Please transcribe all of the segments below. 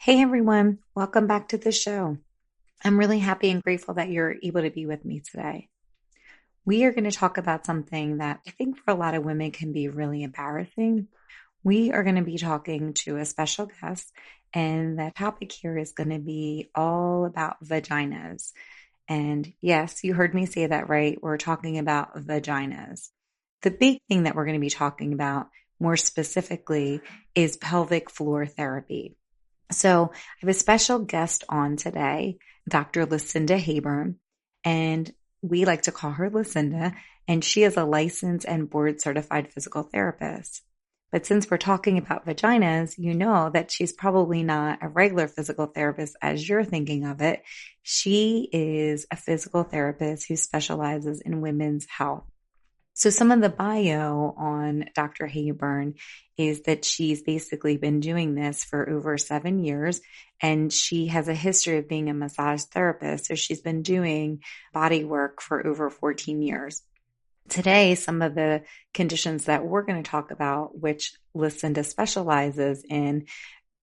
Hey everyone, welcome back to the show. I'm really happy and grateful that you're able to be with me today. We are going to talk about something that I think for a lot of women can be really embarrassing. We are going to be talking to a special guest, and the topic here is going to be all about vaginas. And yes, you heard me say that right. We're talking about vaginas. The big thing that we're going to be talking about more specifically is pelvic floor therapy. So I have a special guest on today, Dr. Lucinda Hayburn, and we like to call her Lucinda, and she is a licensed and board certified physical therapist. But since we're talking about vaginas, you know that she's probably not a regular physical therapist as you're thinking of it. She is a physical therapist who specializes in women's health. So some of the bio on Dr. Hayburn is that she's basically been doing this for over 7 years, and she has a history of being a massage therapist. So she's been doing body work for over 14 years. Today, some of the conditions that we're going to talk about, which Lucinda specializes in,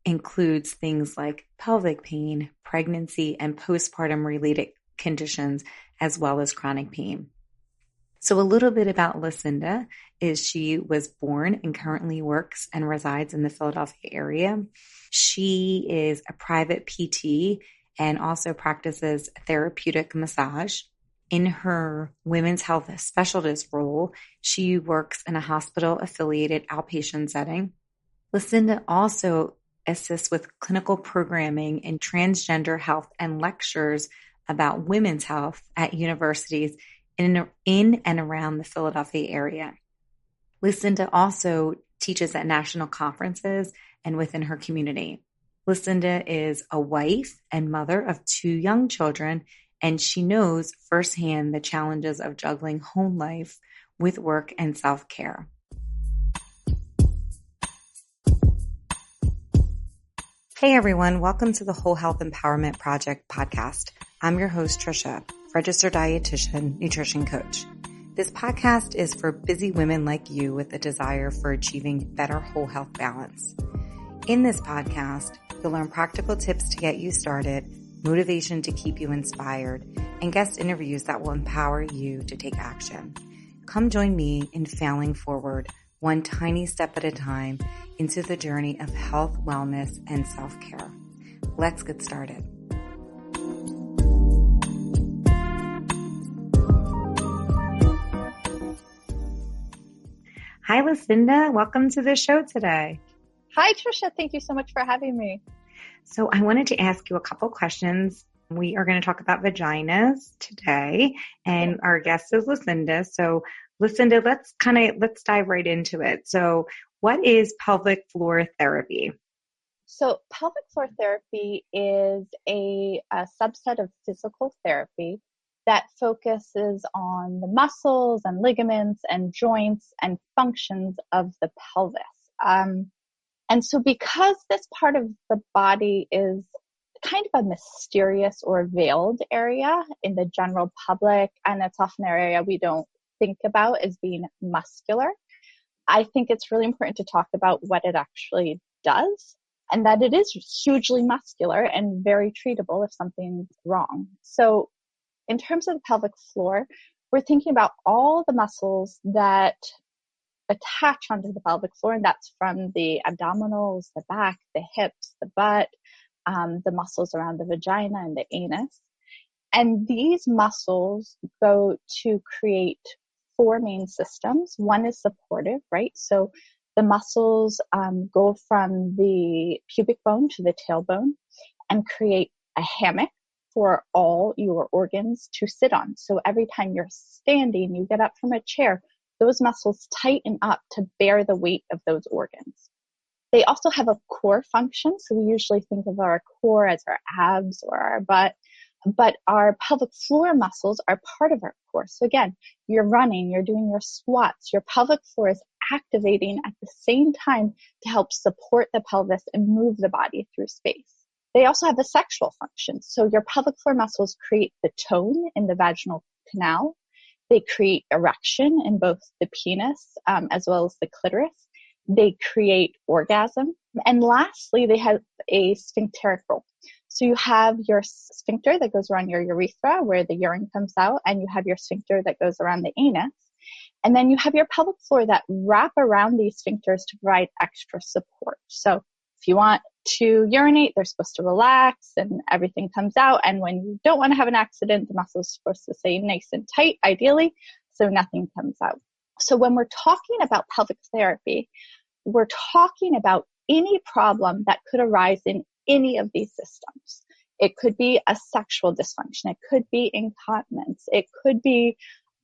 includes things like pelvic pain, pregnancy, and postpartum related conditions, as well as chronic pain. So a little bit about Lucinda is she was born and currently works and resides in the Philadelphia area. She is a private PT and also practices therapeutic massage. In her women's health specialist role, she works in a hospital-affiliated outpatient setting. Lucinda also assists with clinical programming in transgender health and lectures about women's health at universities in and around the Philadelphia area. Lucinda also teaches at national conferences and within her community. Lucinda is a wife and mother of 2 young children, and she knows firsthand the challenges of juggling home life with work and self-care. Hey everyone, welcome to the Whole Health Empowerment Project podcast. I'm your host, Trisha, registered dietitian, nutrition coach. This podcast is for busy women like you with a desire for achieving better whole health balance. In this podcast, you'll learn practical tips to get you started, motivation to keep you inspired, and guest interviews that will empower you to take action. Come join me in failing forward, one tiny step at a time, into the journey of health, wellness, and self-care. Let's get started. Hi, Lucinda. Welcome to the show today. Hi, Trisha. Thank you so much for having me. So I wanted to ask you a couple questions. We are going to talk about vaginas today, and our guest is Lucinda. So Lucinda, let's dive right into it. So what is pelvic floor therapy? So pelvic floor therapy is a subset of physical therapy that focuses on the muscles and ligaments and joints and functions of the pelvis. And so because this part of the body is kind of a mysterious or veiled area in the general public, and it's often an area we don't think about as being muscular, I think it's really important to talk about what it actually does, and that it is hugely muscular and very treatable if something's wrong. So in terms of the pelvic floor, we're thinking about all the muscles that attach onto the pelvic floor, and that's from the abdominals, the back, the hips, the butt, the muscles around the vagina and the anus. And these muscles go to create 4 main systems. One is supportive, right? So the muscles go from the pubic bone to the tailbone and create a hammock for all your organs to sit on. So every time you're standing, you get up from a chair, those muscles tighten up to bear the weight of those organs. They also have a core function. So we usually think of our core as our abs or our butt, but our pelvic floor muscles are part of our core. So again, you're running, you're doing your squats, your pelvic floor is activating at the same time to help support the pelvis and move the body through space. They also have a sexual function. So your pelvic floor muscles create the tone in the vaginal canal. They create erection in both the penis as well as the clitoris. They create orgasm And lastly, they have a sphincteric role. So you have your sphincter that goes around your urethra where the urine comes out, and you have your sphincter that goes around the anus. And then you have your pelvic floor that wrap around these sphincters to provide extra support. So if you want to urinate, they're supposed to relax and everything comes out. And when you don't want to have an accident, the muscle is supposed to stay nice and tight, ideally, so nothing comes out. So when we're talking about pelvic therapy, we're talking about any problem that could arise in any of these systems. It could be a sexual dysfunction. It could be incontinence. It could be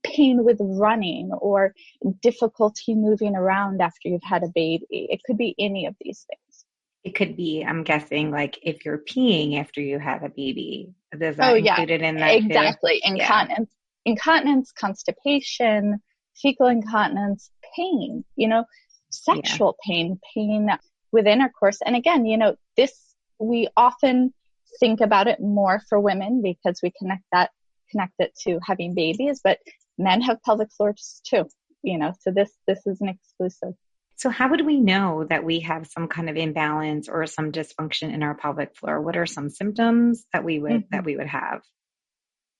pain with running or difficulty moving around after you've had a baby. It could be any of these things. It could be, I'm guessing, like if you're peeing after you have a baby, is Oh, that yeah, included in that too? exactly. Yeah. Incontinence, constipation, fecal incontinence, pain, Yeah. sexual pain with intercourse. And again, this, we often think about it more for women because we connect it to having babies, but men have pelvic floors too, so this isn't exclusive. So how would we know that we have some kind of imbalance or some dysfunction in our pelvic floor? What are some symptoms that we would Mhm. have?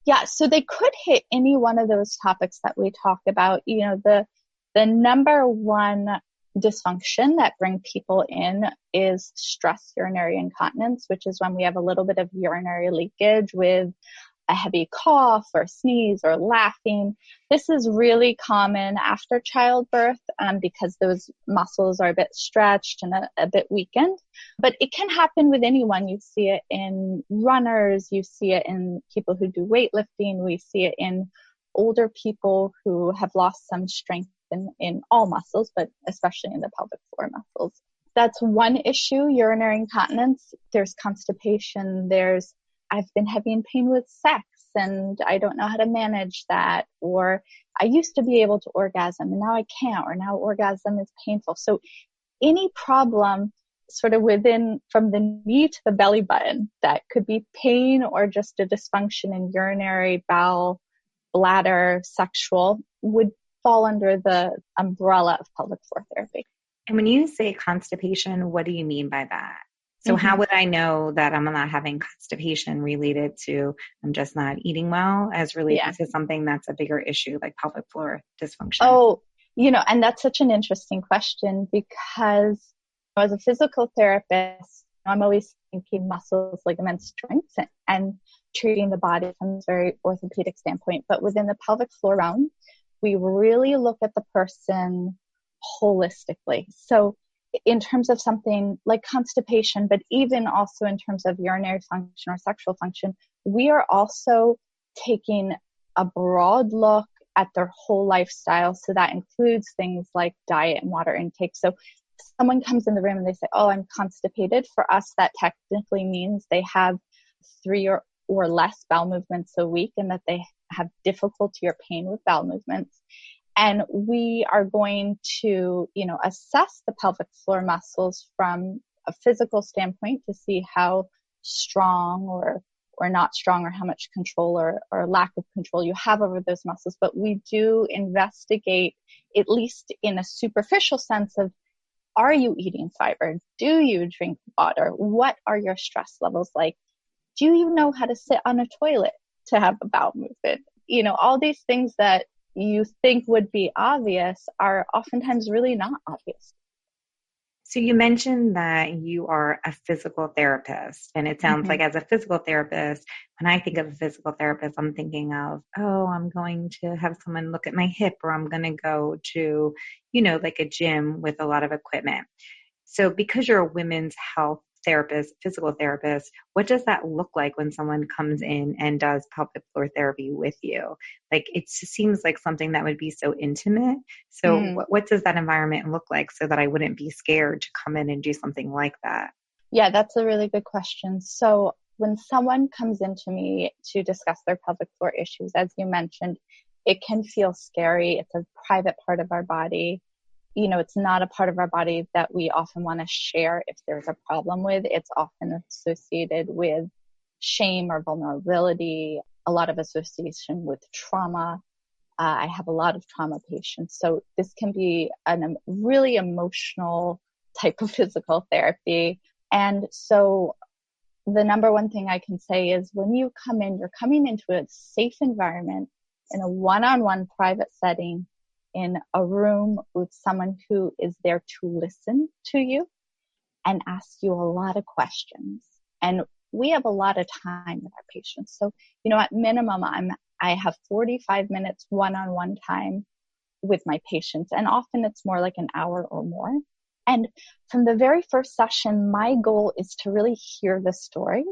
Yeah, so they could hit any one of those topics that we talked about. The number one dysfunction that bring people in is stress urinary incontinence, which is when we have a little bit of urinary leakage with a heavy cough or sneeze or laughing. This is really common after childbirth because those muscles are a bit stretched and a bit weakened. But it can happen with anyone. You see it in runners. You see it in people who do weightlifting. We see it in older people who have lost some strength in all muscles, but especially in the pelvic floor muscles. That's one issue, urinary incontinence. There's constipation. I've been having pain with sex and I don't know how to manage that. Or I used to be able to orgasm and now I can't, or now orgasm is painful. So any problem sort of from the knee to the belly button that could be pain or just a dysfunction in urinary, bowel, bladder, sexual would fall under the umbrella of pelvic floor therapy. And when you say constipation, what do you mean by that? So how Mm-hmm. would I know that I'm not having constipation related to I'm just not eating well as related Yeah. to something that's a bigger issue like pelvic floor dysfunction? Oh, and that's such an interesting question because as a physical therapist, I'm always thinking muscles, ligaments, joints, and treating the body from a very orthopedic standpoint. But within the pelvic floor realm, we really look at the person holistically. So in terms of something like constipation, but even also in terms of urinary function or sexual function, we are also taking a broad look at their whole lifestyle. So that includes things like diet and water intake. So someone comes in the room and they say, oh, I'm constipated. For us, that technically means they have 3 or less bowel movements a week and that they have difficulty or pain with bowel movements. And we are going to, assess the pelvic floor muscles from a physical standpoint to see how strong or not strong or how much control or lack of control you have over those muscles. But we do investigate, at least in a superficial sense of, are you eating fiber? Do you drink water? What are your stress levels like? Do you know how to sit on a toilet to have a bowel movement? All these things that you think would be obvious are oftentimes really not obvious. So you mentioned that you are a physical therapist, and it sounds Mm-hmm. like as a physical therapist, when I think of a physical therapist, I'm thinking of, oh, I'm going to have someone look at my hip, or I'm going to go to, like a gym with a lot of equipment. So because you're a women's health therapist, physical therapist, what does that look like when someone comes in and does pelvic floor therapy with you? Like it seems like something that would be so intimate. So what does that environment look like so that I wouldn't be scared to come in and do something like that? Yeah, that's a really good question. So when someone comes into me to discuss their pelvic floor issues, as you mentioned, it can feel scary. It's a private part of our body. It's not a part of our body that we often want to share if there's a problem with. It's often associated with shame or vulnerability, a lot of association with trauma. I have a lot of trauma patients. So this can be a really emotional type of physical therapy. And so the number one thing I can say is when you come in, you're coming into a safe environment in a one-on-one private setting in a room with someone who is there to listen to you and ask you a lot of questions. And we have a lot of time with our patients. So, at minimum, I have 45 minutes one-on-one time with my patients. And often it's more like an hour or more. And from the very first session, my goal is to really hear the story,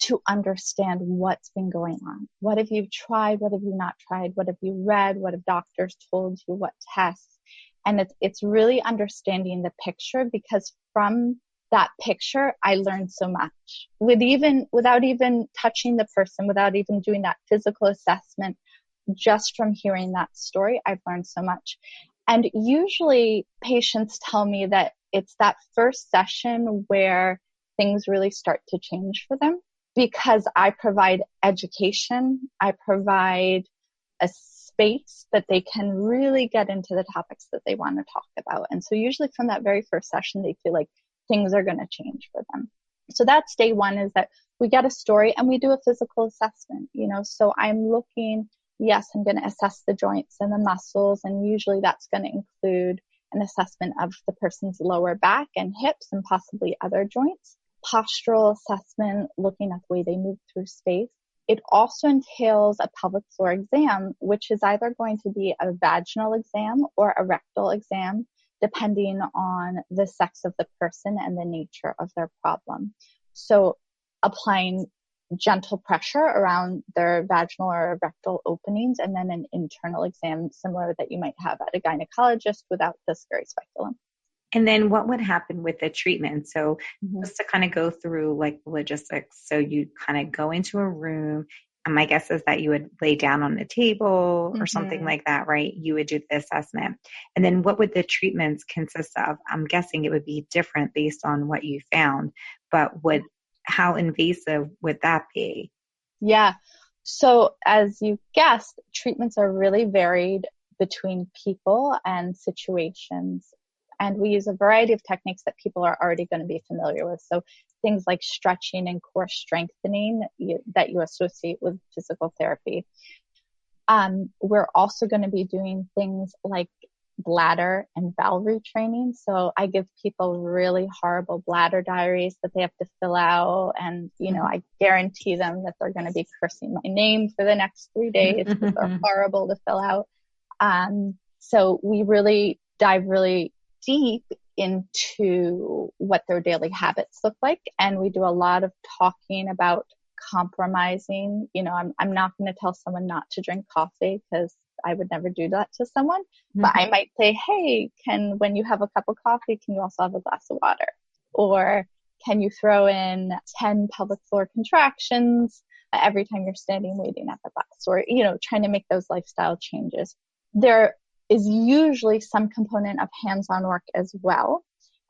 to understand what's been going on. What have you tried? What have you not tried? What have you read? What have doctors told you? What tests? And it's really understanding the picture, because from that picture, I learned so much without even touching the person, without even doing that physical assessment. Just from hearing that story, I've learned so much. And usually patients tell me that it's that first session where things really start to change for them, because I provide education, I provide a space that they can really get into the topics that they want to talk about. And so usually from that very first session, they feel like things are going to change for them. So that's day one, is that we get a story and we do a physical assessment, so I'm looking. Yes, I'm going to assess the joints and the muscles, and usually that's going to include an assessment of the person's lower back and hips and possibly other joints. Postural assessment, looking at the way they move through space. It also entails a pelvic floor exam, which is either going to be a vaginal exam or a rectal exam, depending on the sex of the person and the nature of their problem. So applying gentle pressure around their vaginal or rectal openings, and then an internal exam similar that you might have at a gynecologist without the scary speculum. And then what would happen with the treatment? So Mm-hmm. just to kind of go through like the logistics. So you kind of go into a room, and my guess is that you would lay down on the table or something Mm-hmm. like that, right? You would do the assessment. And then what would the treatments consist of? I'm guessing it would be different based on what you found, but how invasive would that be? Yeah. So as you guessed, treatments are really varied between people and situations. And we use a variety of techniques that people are already going to be familiar with. So things like stretching and core strengthening that you associate with physical therapy. We're also going to be doing things like bladder and bowel retraining. So I give people really horrible bladder diaries that they have to fill out. And, I guarantee them that they're going to be cursing my name for the next 3 days because they're horrible to fill out. So we really dive really deep into what their daily habits look like. And we do a lot of talking about compromising. I'm not going to tell someone not to drink coffee, because I would never do that to someone. But I might say, hey, when you have a cup of coffee, can you also have a glass of water? Or can you throw in 10 pelvic floor contractions every time you're standing waiting at the bus? Or, trying to make those lifestyle changes. There is usually some component of hands-on work as well.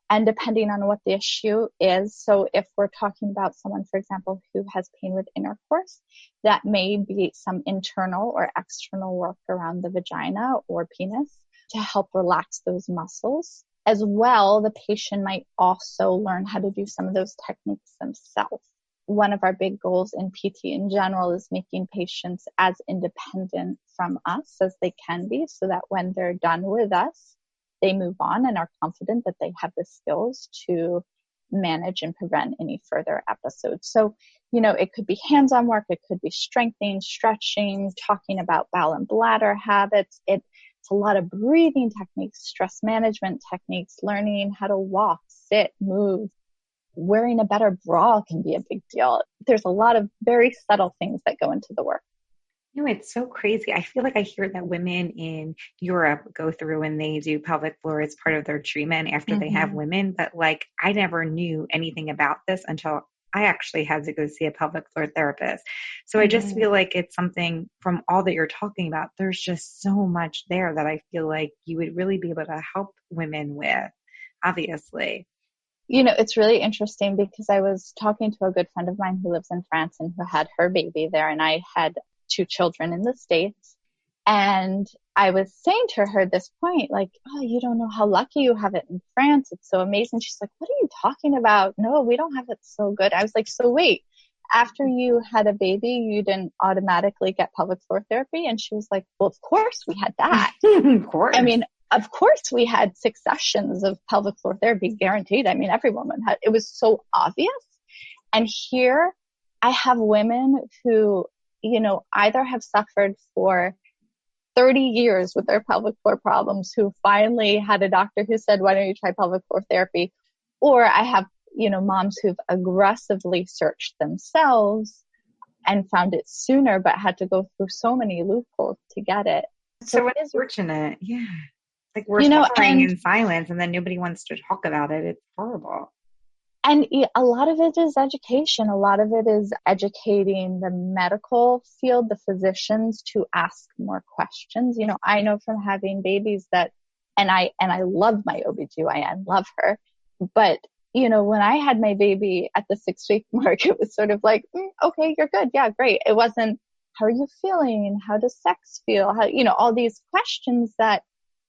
And depending on what the issue is, so if we're talking about someone, for example, who has pain with intercourse, that may be some internal or external work around the vagina or penis to help relax those muscles. As well, the patient might also learn how to do some of those techniques themselves. One of our big goals in PT in general is making patients as independent from us as they can be, so that when they're done with us, they move on and are confident that they have the skills to manage and prevent any further episodes. So, it could be hands-on work, it could be strengthening, stretching, talking about bowel and bladder habits. It's a lot of breathing techniques, stress management techniques, learning how to walk, sit, move. Wearing a better bra can be a big deal. There's a lot of very subtle things that go into the work. It's so crazy. I feel like I hear that women in Europe go through and they do pelvic floor as part of their treatment after they have women. But like, I never knew anything about this until I actually had to go see a pelvic floor therapist. So I just feel like it's something from all that you're talking about. There's just so much there that I feel like you would really be able to help women with, obviously. It's really interesting because I was talking to a good friend of mine who lives in France and who had her baby there, and I had 2 children in the States. And I was saying to her this point, like, oh, you don't know how lucky you have it in France. It's so amazing. She's like, what are you talking about? No, we don't have it so good. I was like, so wait, after you had a baby, you didn't automatically get pelvic floor therapy? And she was like, well, of course we had that. Of I course. mean, of course we had 6 sessions of pelvic floor therapy guaranteed. I mean, every woman had, it was so obvious. And here I have women who, either have suffered for 30 years with their pelvic floor problems, who finally had a doctor who said, why don't you try pelvic floor therapy? Or I have, moms who've aggressively searched themselves and found it sooner, but had to go through so many loopholes to get it. So So it is, unfortunate. Yeah. Like we're suffering and in silence and then nobody wants to talk about it. It's horrible. And a lot of it is education. A lot of it is educating the medical field, the physicians, to ask more questions. I know from having babies that, and I love my OBGYN, love her. But, when I had my baby at the 6 week mark, it was sort of like, okay, you're good. Yeah, great. It wasn't, how are you feeling? How does sex feel? How, all these questions that,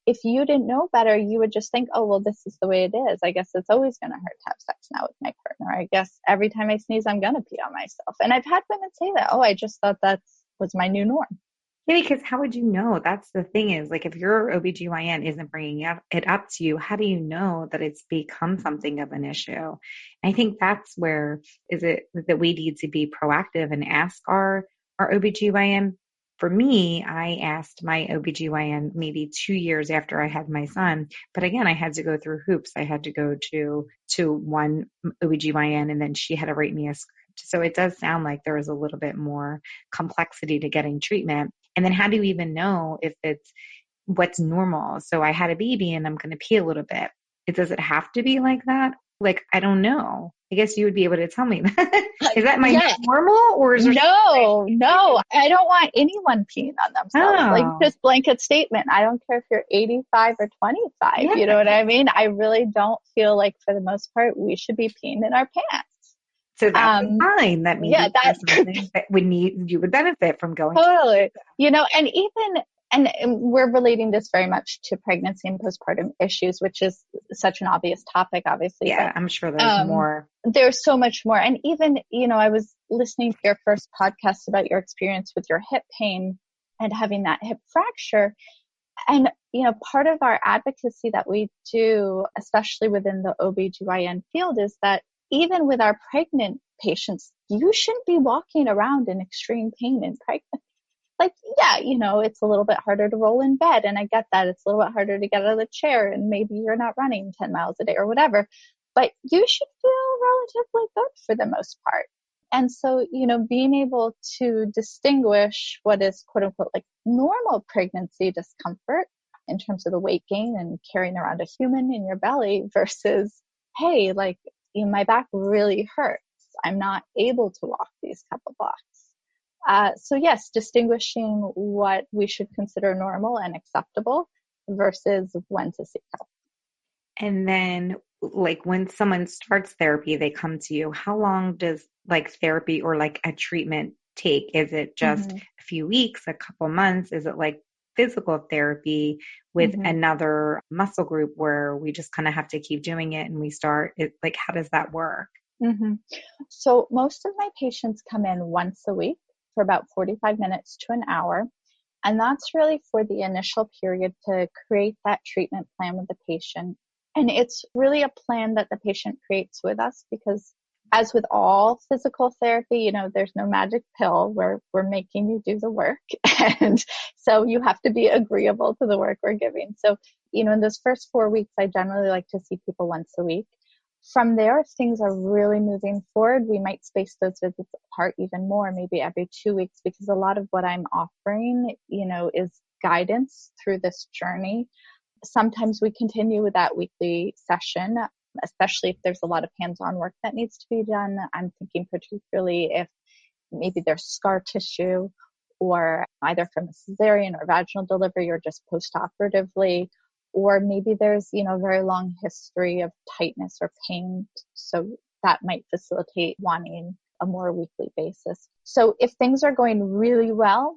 if you didn't know better, you would just think, oh, well, this is the way it is. I guess it's always going to hurt to have sex now with my partner. I guess every time I sneeze, I'm going to pee on myself. And I've had women say that, oh, I just thought that was my new norm. Yeah, because how would you know? That's the thing is like if your OBGYN isn't bringing it up to you, how do you know that it's become something of an issue? I think that's where is it that we need to be proactive and ask our OBGYN. For me, I asked my OBGYN maybe 2 years after I had my son, but again, I had to go through hoops. I had to go to one OBGYN and then she had to write me a script. So it does sound like there is a little bit more complexity to getting treatment. And then how do you even know if it's what's normal? So I had a baby and I'm going to pee a little bit. Does it have to be like that? Like, I don't know. I guess you would be able to tell me that. Is that my new Yeah. normal or is there No, I don't want anyone peeing on themselves. Like, Oh, just blanket statement. I don't care if you're 85 or 25. yeah. You know what I mean? I really don't feel like, for the most part, we should be peeing in our pants. So that's a sign that Yeah, maybe that there's could something that would need you would benefit from going to. totally, and even, and we're relating this very much to pregnancy and postpartum issues, which is such an obvious topic, obviously, but Yeah, I'm sure there's more. there's so much more. And even, I was listening to your first podcast about your experience with your hip pain and having that hip fracture. And, part of our advocacy that we do, especially within the OBGYN field, is that even with our pregnant patients, you shouldn't be walking around in extreme pain in pregnancy. Like, yeah, it's a little bit harder to roll in bed. And I get that. It's a little bit harder to get out of the chair. And maybe you're not running 10 miles a day or whatever. But you should feel relatively good for the most part. And so, being able to distinguish what is quote unquote like normal pregnancy discomfort in terms of the weight gain and carrying around a human in your belly versus, hey, like, my back really hurts. I'm not able to walk these couple blocks. So yes, distinguishing what we should consider normal and acceptable versus when to seek help. And then, like, when someone starts therapy, they come to you. How long does like therapy or like a treatment take? Is it just Mm-hmm. a few weeks, a couple months? Is it like physical therapy with Mm-hmm. another muscle group where we just kind of have to keep doing it and we start it? Like, how does that work? Mm-hmm. So most of my patients come in once a week for about 45 minutes to an hour. And that's really for the initial period to create that treatment plan with the patient. And it's really a plan that the patient creates with us because, as with all physical therapy, there's no magic pill where we're making you do the work. And so you have to be agreeable to the work we're giving. So, in those first 4 weeks, I generally like to see people once a week. From there, if things are really moving forward, we might space those visits apart even more, maybe every 2 weeks, because a lot of what I'm offering, is guidance through this journey. Sometimes we continue with that weekly session, especially if there's a lot of hands-on work that needs to be done. I'm thinking particularly if maybe there's scar tissue or either from a cesarean or vaginal delivery or just post-operatively, or maybe there's, a very long history of tightness or pain. So that might facilitate wanting a more weekly basis. So if things are going really well,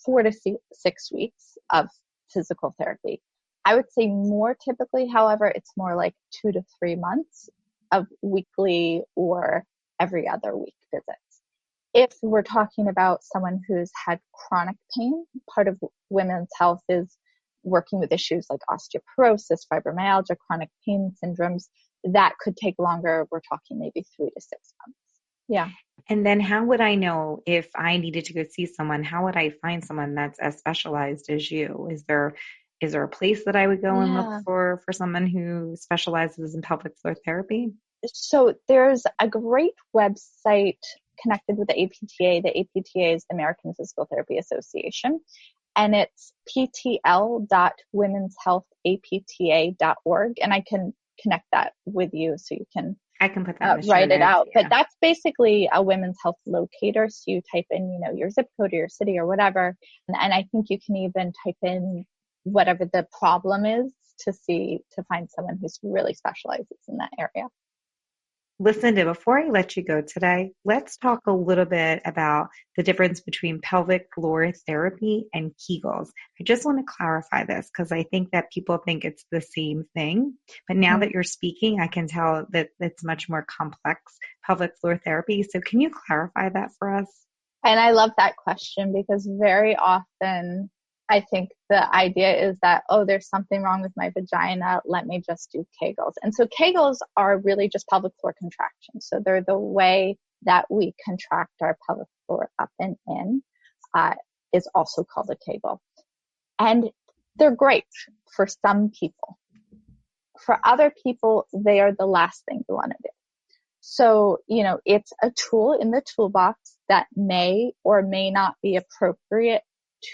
4 to 6 weeks of physical therapy. I would say more typically, however, it's more like 2 to 3 months of weekly or every other week visits. If we're talking about someone who's had chronic pain, part of women's health is working with issues like osteoporosis, fibromyalgia, chronic pain syndromes. That could take longer. We're talking maybe 3 to 6 months. Yeah. And then how would I know if I needed to go see someone? How would I find someone that's as specialized as you? Is there a place that I would go and look Yeah. for someone who specializes in pelvic floor therapy? So there's a great website connected with the APTA. The APTA is the American Physical Therapy Association, and it's ptl.womenshealthapta.org. And I can connect that with you so you can I can put that in the show write it notes. out. Yeah. But that's basically a women's health locator. So you type in, your zip code or your city or whatever. And I think you can even type in whatever the problem is to find someone who's really specializes in that area. Lucinda, before I let you go today, let's talk a little bit about the difference between pelvic floor therapy and Kegels. I just want to clarify this because I think that people think it's the same thing. But now that you're speaking, I can tell that it's much more complex, pelvic floor therapy. So can you clarify that for us? And I love that question because very often I think the idea is that, there's something wrong with my vagina. Let me just do Kegels. And so Kegels are really just pelvic floor contractions. So they're the way that we contract our pelvic floor up and in, is also called a Kegel. And they're great for some people. For other people, they are the last thing you want to do. So, it's a tool in the toolbox that may or may not be appropriate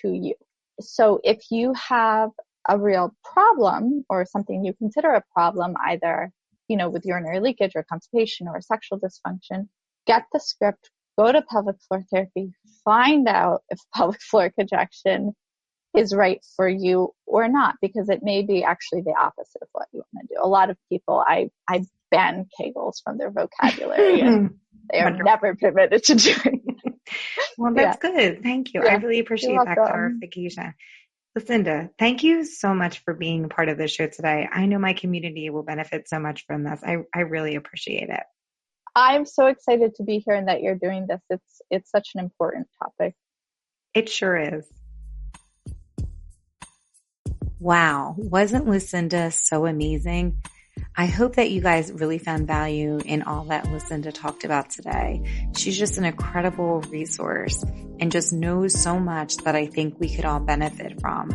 to you. So if you have a real problem or something you consider a problem, either, with urinary leakage or constipation or sexual dysfunction, get the script, go to pelvic floor therapy, find out if pelvic floor contraction is right for you or not, because it may be actually the opposite of what you want to do. A lot of people, I ban Kegels from their vocabulary and they are never permitted to doing it. Well, that's good. Thank you. Yeah. I really appreciate that clarification. Lucinda, thank you so much for being part of the show today. I know my community will benefit so much from this. I really appreciate it. I'm so excited to be here and that you're doing this. It's such an important topic. It sure is. Wow. Wasn't Lucinda so amazing? I hope that you guys really found value in all that Lucinda talked about today. She's just an incredible resource and just knows so much that I think we could all benefit from.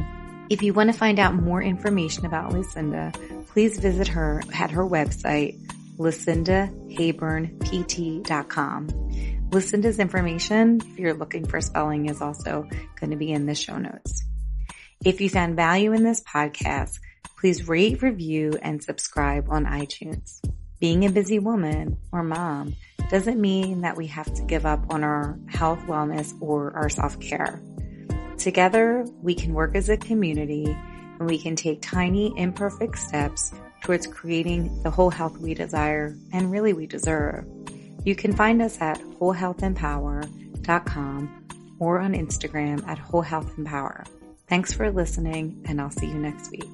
If you want to find out more information about Lucinda, please visit her at her website, lucindahayburn.pt.com. Lucinda's information, if you're looking for spelling, is also going to be in the show notes. If you found value in this podcast, please rate, review, and subscribe on iTunes. Being a busy woman or mom doesn't mean that we have to give up on our health, wellness, or our self-care. Together, we can work as a community and we can take tiny, imperfect steps towards creating the whole health we desire and really we deserve. You can find us at wholehealthempower.com or on Instagram at wholehealthempower. Thanks for listening, and I'll see you next week.